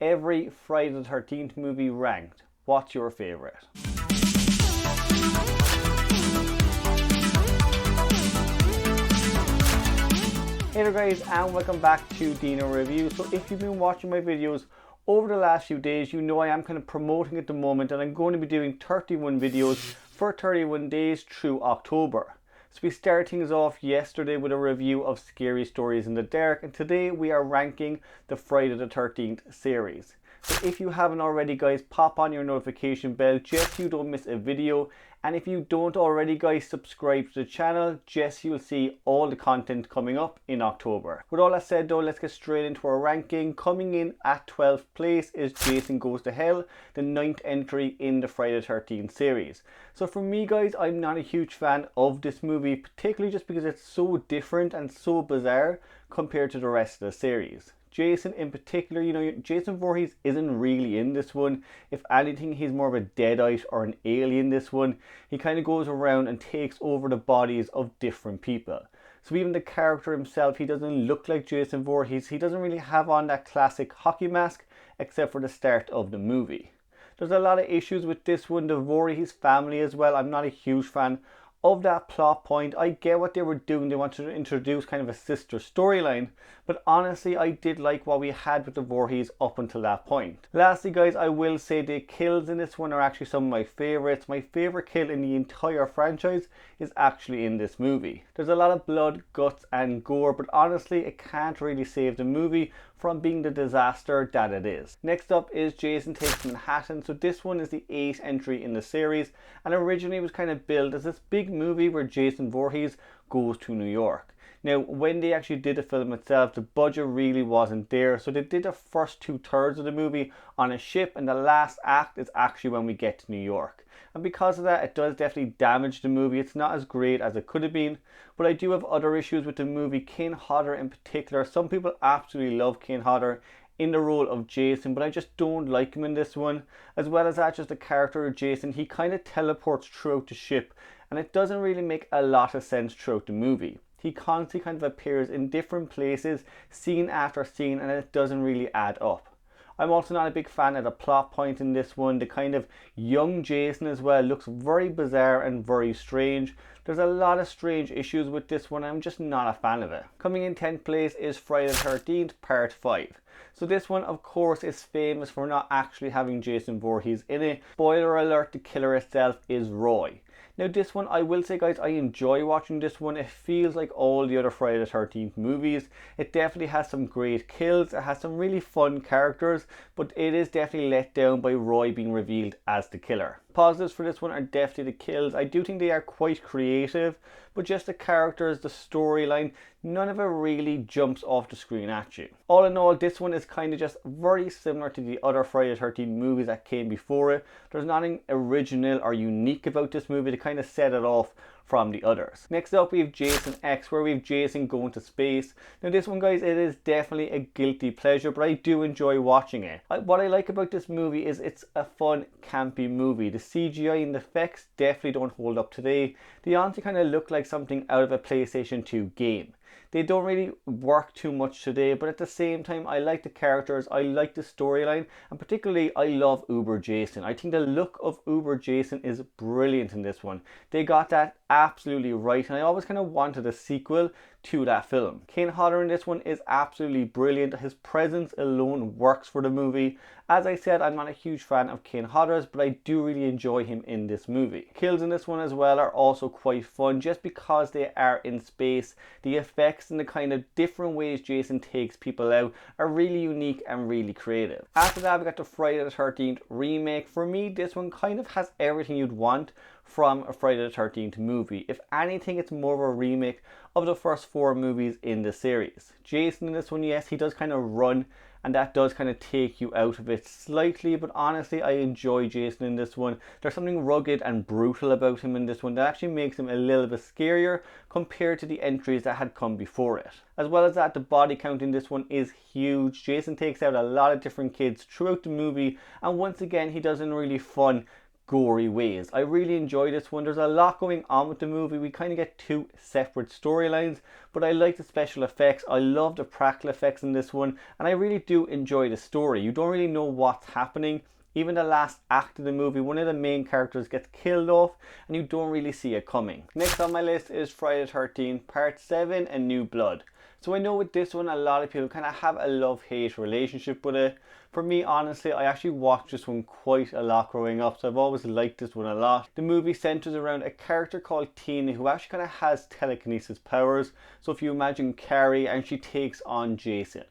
every Friday the 13th movie ranked. What's your favourite? Hey there guys, and welcome back to Dino Review. So if you've been watching my videos over the last few days, you know I am kind of promoting at the moment, and I'm going to be doing 31 videos for 31 days through October. So we started things off yesterday with a review of Scary Stories in the Dark, and today we are ranking the Friday the 13th series. So if you haven't already guys, pop on your notification bell just so you don't miss a video. And if you don't already guys, subscribe to the channel just so you'll see all the content coming up in October. With all that said though, let's get straight into our ranking. Coming in at 12th place is Jason Goes to Hell, the 9th entry in the Friday the 13th series. So for me guys, I'm not a huge fan of this movie, particularly just because it's so different and so bizarre compared to the rest of the series. Jason in particular, you know, Jason Voorhees isn't really in this one. If anything, he's more of a deadite or an alien this one. He kind of goes around and takes over the bodies of different people. So even the character himself, he doesn't look like Jason Voorhees. He doesn't really have on that classic hockey mask except for the start of the movie. There's a lot of issues with this one. The Voorhees family as well, I'm not a huge fan of that plot point. I get what they were doing. They wanted to introduce kind of a sister storyline, but honestly I did like what we had with the Voorhees up until that point. Lastly guys, I will say the kills in this one are actually some of my favorites. My favorite kill in the entire franchise is actually in this movie. There's a lot of blood, guts and gore, but honestly it can't really save the movie from being the disaster that it is. Next up is Jason Takes Manhattan. So this one is the 8th entry in the series, and originally was kind of billed as this big movie where Jason Voorhees goes to New York. Now when they actually did the film itself, the budget really wasn't there, so they did the first 2/3 of the movie on a ship, and the last act is actually when we get to New York. And because of that, it does definitely damage the movie. It's not as great as it could have been, but I do have other issues with the movie. Kane Hodder in particular, some people absolutely love Kane Hodder in the role of Jason, but I just don't like him in this one. As well as that, just the character of Jason, he kind of teleports throughout the ship, and it doesn't really make a lot of sense throughout the movie. He constantly kind of appears in different places, scene after scene, and it doesn't really add up. I'm also not a big fan of the plot point in this one. The kind of young Jason as well looks very bizarre and very strange. There's a lot of strange issues with this one. I'm just not a fan of it. Coming in 10th place is Friday the 13th Part 5. So this one of course is famous for not actually having Jason Voorhees in it. Spoiler alert, the killer itself is Roy. Now this one, I will say guys, I enjoy watching this one. It feels like all the other Friday the 13th movies. It definitely has some great kills. It has some really fun characters, but it is definitely let down by Roy being revealed as the killer. Positives for this one are definitely the kills. I do think they are quite creative, but just the characters, the storyline, none of it really jumps off the screen at you. All in all, this one is kind of just very similar to the other Friday the 13th movies that came before it. There's nothing original or unique about this movie to kind of set it off from the others. Next up we have Jason X, where we have Jason going to space. Now this one guys, it is definitely a guilty pleasure, but I do enjoy watching it. What I like about this movie is it's a fun campy movie. The CGI and the effects definitely don't hold up today. They honestly kind of look like something out of a PlayStation 2 game. They don't really work too much today, but at the same time I like the characters, I like the storyline, and particularly I love Uber Jason. I think the look of Uber Jason is brilliant in this one. They got that absolutely right, and I always kind of wanted a sequel to that film. Kane Hodder in this one is absolutely brilliant. His presence alone works for the movie. As I said, I'm not a huge fan of Kane Hodder's, but I do really enjoy him in this movie. Kills in this one as well are also quite fun, just because they are in space. The effects and the kind of different ways Jason takes people out are really unique and really creative. After that, we got the Friday the 13th remake. For me, this one kind of has everything you'd want from a Friday the 13th movie. If anything, it's more of a remake of the first 4 movies in the series. Jason in this one, yes, he does kind of run, and that does kind of take you out of it slightly, but honestly I enjoy Jason in this one. There's something rugged and brutal about him in this one that actually makes him a little bit scarier compared to the entries that had come before it. As well as that, the body count in this one is huge. Jason takes out a lot of different kids throughout the movie, and once again he does a really fun gory ways. I really enjoy this one. There's a lot going on with the movie. We kind of get two separate storylines, but I like the special effects. I love the practical effects in this one, and I really do enjoy the story. You don't really know what's happening. Even the last act of the movie, one of the main characters gets killed off and you don't really see it coming. Next on my list is Friday the 13th Part 7, A New Blood. So I know with this one, a lot of people kind of have a love-hate relationship with it. For me, honestly, I actually watched this one quite a lot growing up, so I've always liked this one a lot. The movie centers around a character called Tina who actually kind of has telekinesis powers. So if you imagine Carrie, and she takes on Jason.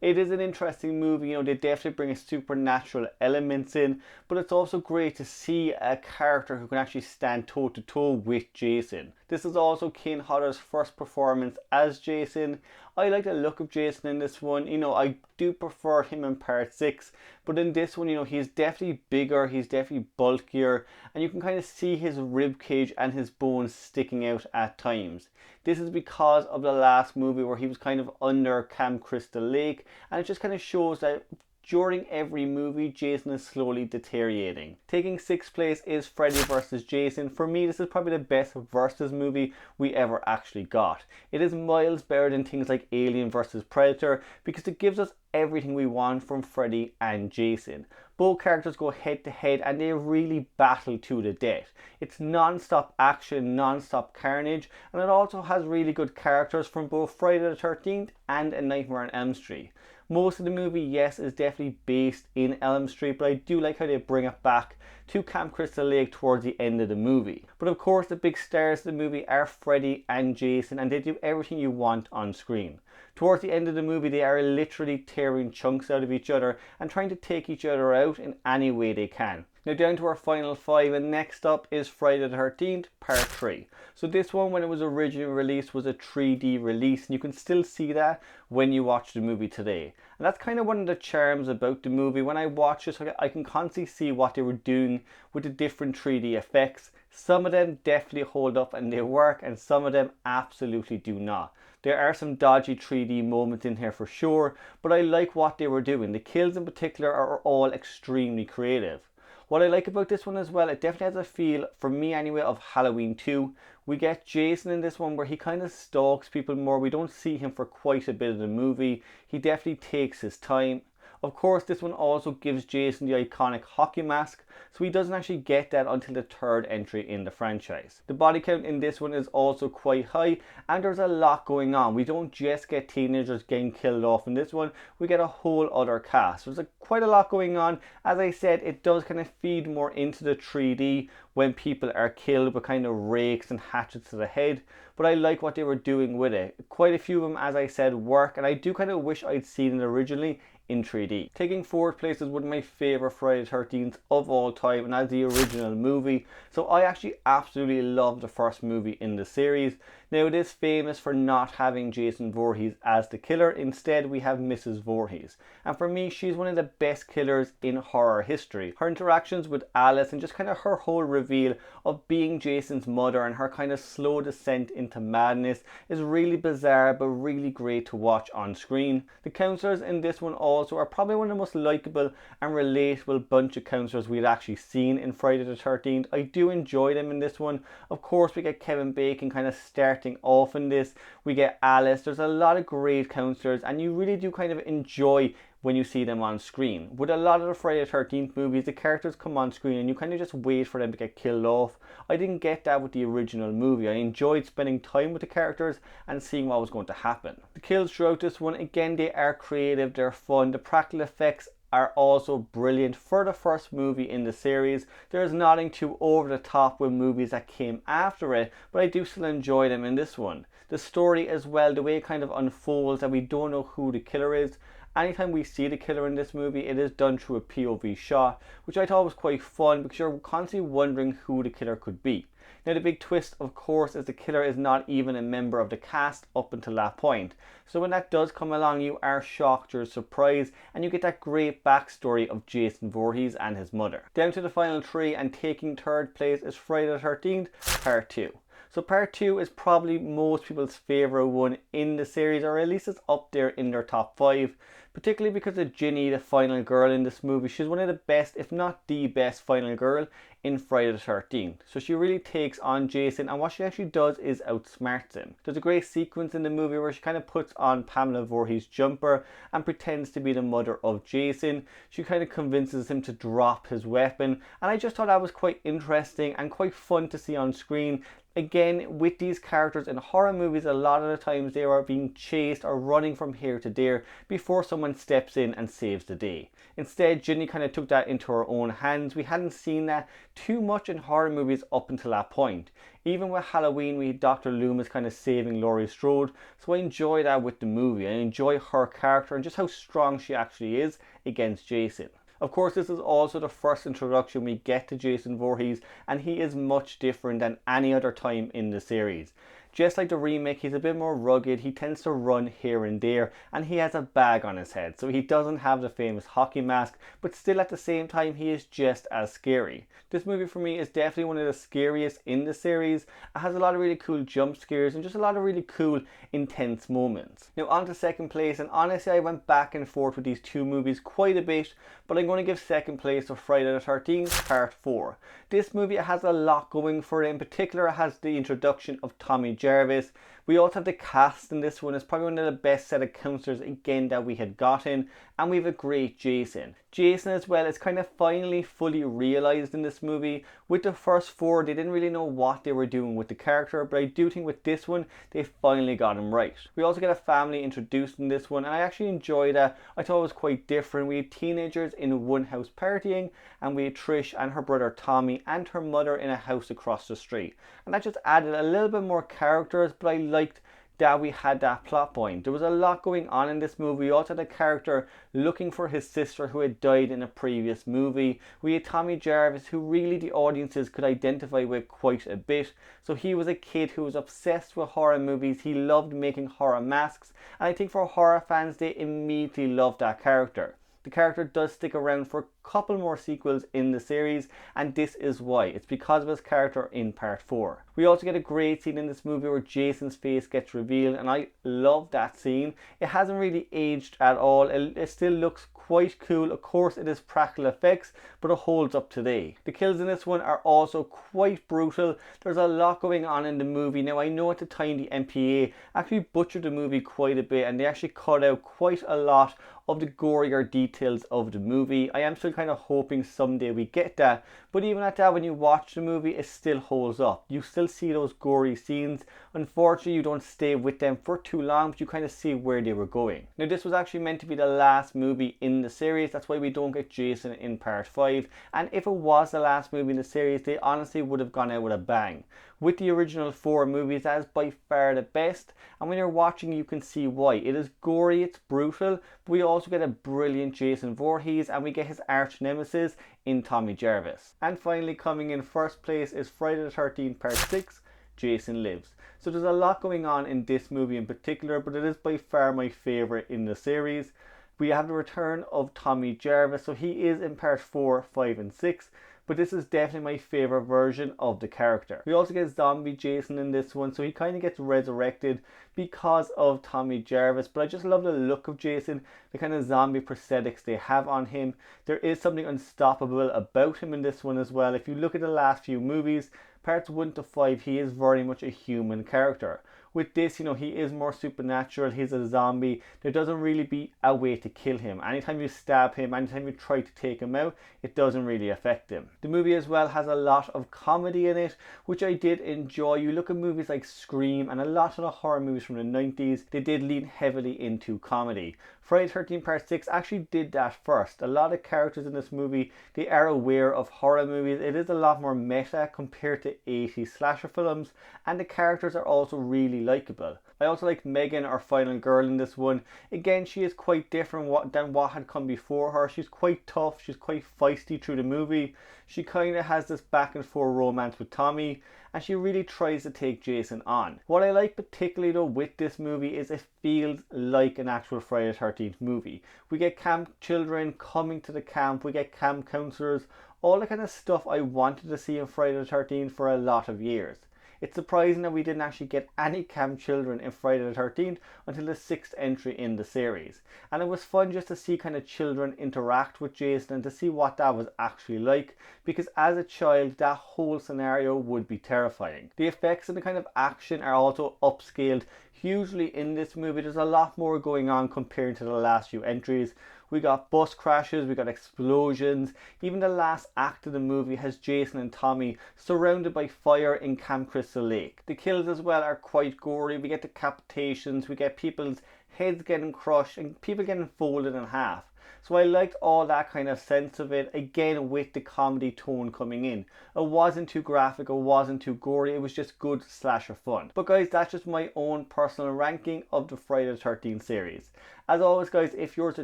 It is an interesting movie, you know, they definitely bring a supernatural elements in, but it's also great to see a character who can actually stand toe to toe with Jason. This is also Kane Hodder's first performance as Jason. I like the look of Jason in this one. You know, I do prefer him in Part 6, but in this one, you know, he's definitely bigger, he's definitely bulkier, and you can kind of see his rib cage and his bones sticking out at times. This is because of the last movie where he was kind of under Camp Crystal Lake, and it just kind of shows that during every movie, Jason is slowly deteriorating. Taking 6th place is Freddy vs. Jason. For me, this is probably the best versus movie we ever actually got. It is miles better than things like Alien vs. Predator because it gives us everything we want from Freddy and Jason. Both characters go head to head and they really battle to the death. It's non-stop action, non-stop carnage, and it also has really good characters from both Friday the 13th and A Nightmare on Elm Street. Most of the movie, yes, is definitely based in Elm Street, but I do like how they bring it back to Camp Crystal Lake towards the end of the movie. But of course, the big stars of the movie are Freddy and Jason, and they do everything you want on screen. Towards the end of the movie, they are literally tearing chunks out of each other and trying to take each other out in any way they can. Now down to our final 5, and next up is Friday the 13th Part 3. So this one, when it was originally released, was a 3D release, and you can still see that when you watch the movie today. And that's kind of one of the charms about the movie. When I watch this, I can constantly see what they were doing with the different 3D effects. Some of them definitely hold up and they work, and some of them absolutely do not. There are some dodgy 3D moments in here for sure, but I like what they were doing. The kills in particular are all extremely creative. What I like about this one as well, it definitely has a feel, for me anyway, of Halloween 2. We get Jason in this one where he kind of stalks people more. We don't see him for quite a bit of the movie. He definitely takes his time. Of course, this one also gives Jason the iconic hockey mask, so he doesn't actually get that until the 3rd entry in the franchise. The body count in this one is also quite high, and there's a lot going on. We don't just get teenagers getting killed off in this one, we get a whole other cast. There's quite a lot going on. As I said, it does kind of feed more into the 3D when people are killed with kind of rakes and hatchets to the head, but I like what they were doing with it. Quite a few of them, as I said, work, and I do kind of wish I'd seen it originally in 3D. Taking 4th place is one of my favourite Friday the 13th of all time, and that's the original movie. So I actually absolutely love the first movie in the series. Now it is famous for not having Jason Voorhees as the killer. Instead we have Mrs. Voorhees, and for me she's one of the best killers in horror history. Her interactions with Alice and just kind of her whole reveal of being Jason's mother and her kind of slow descent into madness is really bizarre but really great to watch on screen. The counselors in this one also are probably one of the most likable and relatable bunch of counselors we've actually seen in Friday the 13th. I do enjoy them in this one. Of course we get Kevin Bacon kind of starting off in this. We get Alice. There's a lot of great counselors and you really do kind of enjoy when you see them on screen. With a lot of the Friday the 13th movies, the characters come on screen and you kind of just wait for them to get killed off. I didn't get that with the original movie. I enjoyed spending time with the characters and seeing what was going to happen. The kills throughout this one, again, they are creative, they're fun. The practical effects are also brilliant for the first movie in the series. There's nothing too over the top with movies that came after it, but I do still enjoy them in this one. The story as well, the way it kind of unfolds and we don't know who the killer is. Anytime we see the killer in this movie, it is done through a POV shot, which I thought was quite fun because you're constantly wondering who the killer could be. Now the big twist, of course, is the killer is not even a member of the cast up until that point. So when that does come along, you are shocked, you're surprised, and you get that great backstory of Jason Voorhees and his mother. Down to the final 3, and taking 3rd place is Friday the 13th Part 2. So Part 2 is probably most people's favourite one in the series, or at least it's up there in their top 5. Particularly because of Ginny, the final girl in this movie. She's one of the best, if not the best final girl in Friday the 13th. So she really takes on Jason, and what she actually does is outsmarts him. There's a great sequence in the movie where she kind of puts on Pamela Voorhees' jumper and pretends to be the mother of Jason. She kind of convinces him to drop his weapon, and I just thought that was quite interesting and quite fun to see on screen. Again, with these characters in horror movies, a lot of the times they are being chased or running from here to there before someone steps in and saves the day. Instead, Ginny kind of took that into her own hands. We hadn't seen that too much in horror movies up until that point. Even with Halloween, we had Dr. Loomis kind of saving Laurie Strode, so I enjoy that with the movie. I enjoy her character and just how strong she actually is against Jason. Of course, this is also the first introduction we get to Jason Voorhees, and he is much different than any other time in the series. Just like the remake, he's a bit more rugged, he tends to run here and there, and he has a bag on his head, so he doesn't have the famous hockey mask, but still at the same time he is just as scary. This movie for me is definitely one of the scariest in the series. It has a lot of really cool jump scares and just a lot of really cool intense moments. Now on to second place, and honestly I went back and forth with these two movies quite a bit, but I'm going to give second place to Friday the 13th Part 4. This movie has a lot going for it. In particular, it has the introduction of Tommy Jarvis. We also have the cast in this one. It's probably one of the best set of counselors again that we had gotten, and we have a great Jason. Jason as well is kind of finally fully realised in this movie. With the first four, they didn't really know what they were doing with the character, but I do think with this one, they finally got him right. We also get a family introduced in this one, and I actually enjoyed that. I thought it was quite different. We had teenagers in one house partying, and we had Trish and her brother Tommy and her mother in a house across the street. And that just added a little bit more characters, but I liked that we had that plot point. There was a lot going on in this movie. We also had a character looking for his sister who had died in a previous movie. We had Tommy Jarvis, who really the audiences could identify with quite a bit. So he was a kid who was obsessed with horror movies. He loved making horror masks, and I think for horror fans they immediately loved that character. The character does stick around for a couple more sequels in the series, and this is why. It's because of his character in Part 4. We also get a great scene in this movie where Jason's face gets revealed, and I love that scene. It hasn't really aged at all. It still looks quite cool. Of course it is practical effects, but it holds up today. The kills in this one are also quite brutal. There's a lot going on in the movie. Now I know at the time the MPA actually butchered the movie quite a bit, and they actually cut out quite a lot of the gorier details of the movie. I am still kind of hoping someday we get that, but even at that, when you watch the movie, it still holds up. You still see those gory scenes. Unfortunately, you don't stay with them for too long, but you kind of see where they were going. Now this was actually meant to be the last movie in the series. That's why we don't get Jason in Part 5, and if it was the last movie in the series, they honestly would have gone out with a bang. With the original 4 movies, that is by far the best, and when you're watching you can see why. It is gory, it's brutal, but we also get a brilliant Jason Voorhees, and we get his arch nemesis in Tommy Jarvis. And finally, coming in first place is Friday the 13th Part 6, Jason Lives. So there's a lot going on in this movie in particular, but it is by far my favourite in the series. We have the return of Tommy Jarvis, so he is in Part 4, 5 and 6. But this is definitely my favourite version of the character. We also get zombie Jason in this one, so he kind of gets resurrected because of Tommy Jarvis. But I just love the look of Jason, the kind of zombie prosthetics they have on him. There is something unstoppable about him in this one as well. If you look at the last few movies, Parts 1 to 5, he is very much a human character. With this, you know, he is more supernatural, he's a zombie. There doesn't really be a way to kill him. Anytime you stab him, anytime you try to take him out, it doesn't really affect him. The movie as well has a lot of comedy in it, which I did enjoy. You look at movies like Scream and a lot of the horror movies from the 90s, they did lean heavily into comedy. Friday the 13th Part 6 actually did that first. A lot of characters in this movie, they are aware of horror movies. It is a lot more meta compared to 80s slasher films, and the characters are also really likeable. I also like Megan, our final girl in this one. Again, she is quite different than what had come before her. She's quite tough, she's quite feisty through the movie. She kind of has this back and forth romance with Tommy, and she really tries to take Jason on. What I like particularly though with this movie is it feels like an actual Friday the 13th movie. We get camp children coming to the camp, we get camp counselors, all the kind of stuff I wanted to see in Friday the 13th for a lot of years. It's surprising that we didn't actually get any camp children in Friday the 13th until the 6th entry in the series. And it was fun just to see kind of children interact with Jason and to see what that was actually like, because as a child that whole scenario would be terrifying. The effects and the kind of action are also upscaled hugely in this movie. There's a lot more going on compared to the last few entries. We got bus crashes, we got explosions. Even the last act of the movie has Jason and Tommy surrounded by fire in Camp Crystal Lake. The kills as well are quite gory. We get decapitations, we get people's heads getting crushed and people getting folded in half. So I liked all that kind of sense of it, again with the comedy tone coming in. It wasn't too graphic, it wasn't too gory, it was just good slasher fun. But guys, that's just my own personal ranking of the Friday the 13th series. As always guys, if yours are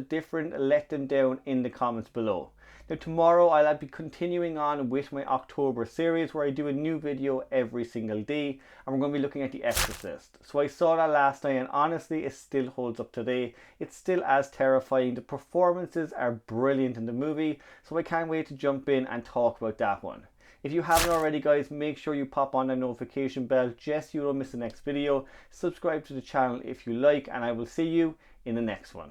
different, let them down in the comments below. Now tomorrow I'll be continuing on with my October series where I do a new video every single day, and we're going to be looking at The Exorcist. So I saw that last night and honestly it still holds up today. It's still as terrifying. The performances are brilliant in the movie, so I can't wait to jump in and talk about that one. If you haven't already guys, make sure you pop on the notification bell just so you don't miss the next video. Subscribe to the channel if you like, and I will see you in the next one.